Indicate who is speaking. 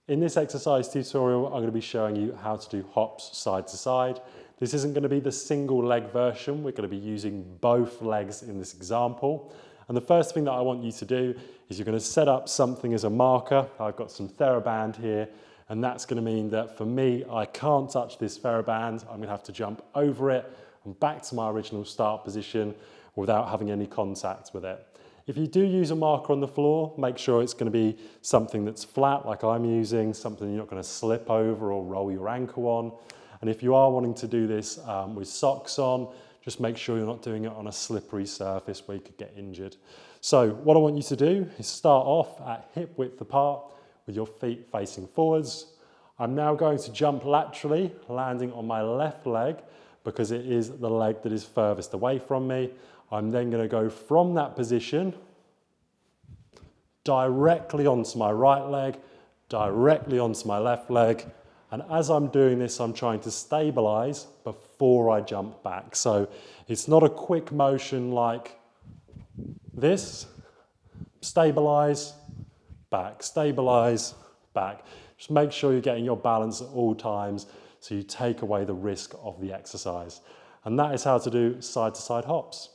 Speaker 1: In this exercise tutorial, I'm going to be showing you how to do hops side to side. This isn't going to be the single leg version. We're going to be using both legs in this example. And the first thing that I want you to do is you're going to set up something as a marker. I've got some TheraBand here, and that's going to mean that for me, I can't touch this TheraBand. I'm going to have to jump over it and back to my original start position without having any contact with it. If you do use a marker on the floor, make sure it's going to be something that's flat like I'm using, something you're not going to slip over or roll your ankle on. And if you are wanting to do this with socks on, just make sure you're not doing it on a slippery surface where you could get injured. So what I want you to do is start off at hip width apart with your feet facing forwards. I'm now going to jump laterally, landing on my left leg because it is the leg that is furthest away from me. I'm then going to go from that position directly onto my right leg, directly onto my left leg. And as I'm doing this, I'm trying to stabilize before I jump back. So it's not a quick motion like this. Stabilize, back, stabilize, back. Just make sure you're getting your balance at all times so you take away the risk of the exercise. And that is how to do side-to-side hops.